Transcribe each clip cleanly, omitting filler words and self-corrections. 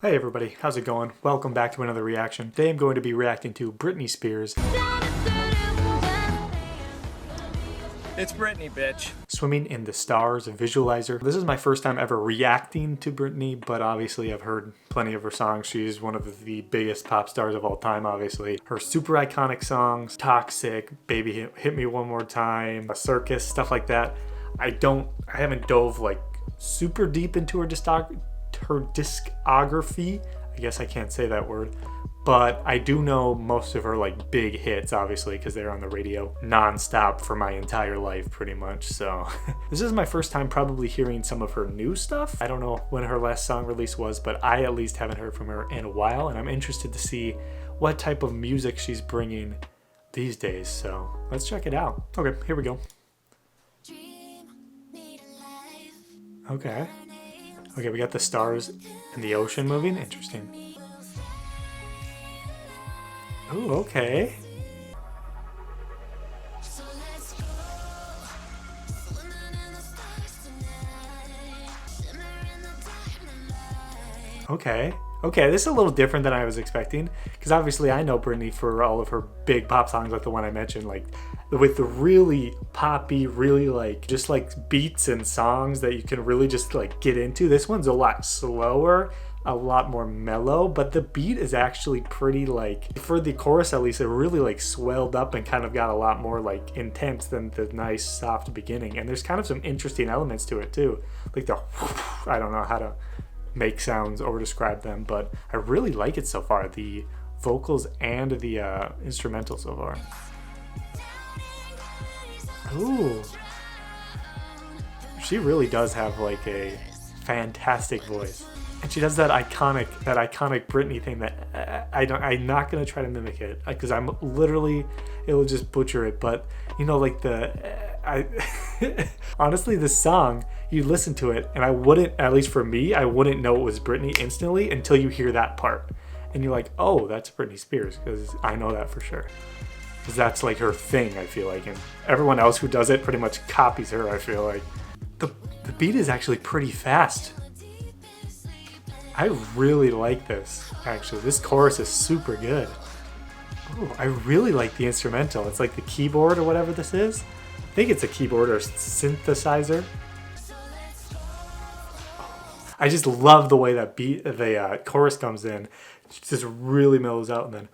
Hey everybody, how's it going? Welcome back to another reaction. Today I'm going to be reacting to Britney Spears' It's Britney, bitch. Swimming in the Stars Visualizer. This is my first time ever reacting to Britney, but obviously I've heard plenty of her songs. She's one of the biggest pop stars of all time, obviously. Her super iconic songs, Toxic, Baby Hit Me One More Time, A Circus, stuff like that. I haven't dove like super deep into her discography. I guess I can't say that word, but I do know most of her like big hits, obviously, because they're on the radio non-stop for my entire life pretty much. So this is my first time probably hearing some of her new stuff. I don't know when her last song release was, but I at least haven't heard from her in a while, and I'm interested to see what type of music she's bringing these days. So let's check it out. Okay, here we go. Okay, we got the stars and the ocean moving. Interesting. Oh, okay. Okay, this is a little different than I was expecting, because obviously I know Britney for all of her big pop songs like the one I mentioned, like with the really poppy, really like just like beats and songs that you can really just like get into. This one's a lot slower, a lot more mellow, but the beat is actually pretty like, for the chorus at least, it really like swelled up and kind of got a lot more like intense than the nice soft beginning. And there's kind of some interesting elements to it too, like the I don't know how to make sounds or describe them, but I really like it so far, the vocals and the instrumental so far. Ooh, she really does have like a fantastic voice, and she does that iconic Britney thing that I'm not gonna try to mimic it, because it'll just butcher it. But you know, like honestly, this song, you listen to it and I wouldn't, at least for me, I wouldn't know it was Britney instantly until you hear that part, and you're like, oh, that's Britney Spears, because I know that for sure, because that's like her thing, I feel like, and everyone else who does it pretty much copies her, I feel like. The beat is actually pretty fast. I really like this, actually. This chorus is super good. Oh, I really like the instrumental. It's like the keyboard or whatever this is. I think it's a keyboard or synthesizer. I just love the way that the chorus comes in. It just really mellows out, and then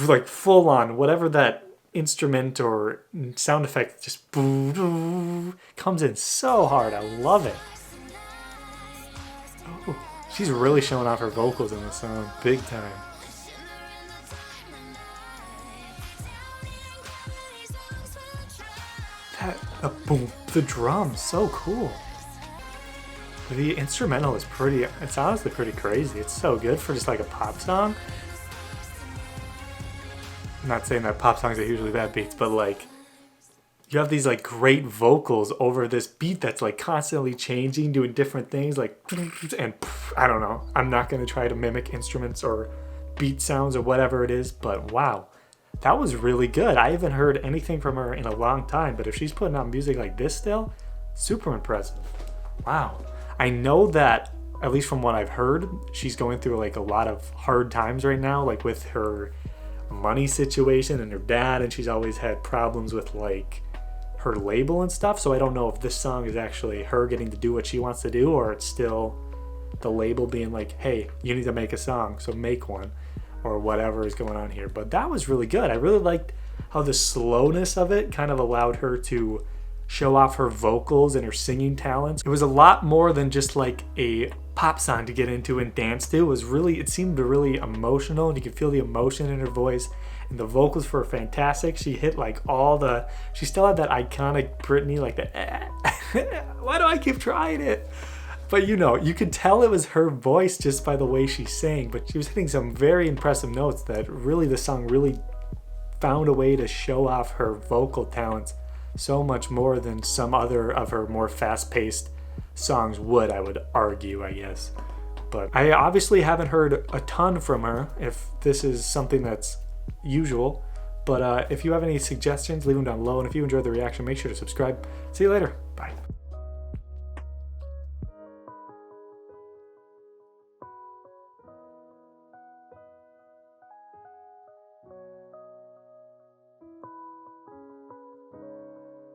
like full on whatever that instrument or sound effect just comes in so hard. I love it. Oh, she's really showing off her vocals in the song big time. The drums, so cool. The instrumental is it's honestly pretty crazy. It's so good for just like a pop song. I'm not saying that pop songs are usually bad beats, but like, you have these like great vocals over this beat that's like constantly changing, doing different things, like, and I don't know. I'm not gonna try to mimic instruments or beat sounds or whatever it is, but wow. That was really good. I haven't heard anything from her in a long time, but if she's putting out music like this still, super impressive. Wow. I know that, at least from what I've heard, she's going through like a lot of hard times right now, like with her money situation and her dad, and she's always had problems with like her label and stuff. So I don't know if this song is actually her getting to do what she wants to do, or it's still the label being like, hey, you need to make a song, so make one, or whatever is going on here. But that was really good. I really liked how the slowness of it kind of allowed her to show off her vocals and her singing talents. It was a lot more than just like a pop song to get into and dance to. It seemed really emotional, and you could feel the emotion in her voice, and the vocals were fantastic. She hit like she still had that iconic Britney, like the why do I keep trying it? But you know, you could tell it was her voice just by the way she sang, but she was hitting some very impressive notes that really, the song really found a way to show off her vocal talents so much more than some other of her more fast-paced songs would, I would argue, I guess. But I obviously haven't heard a ton from her, if this is something that's usual. But if you have any suggestions, leave them down below, and if you enjoyed the reaction, make sure to subscribe. See you later. Bye.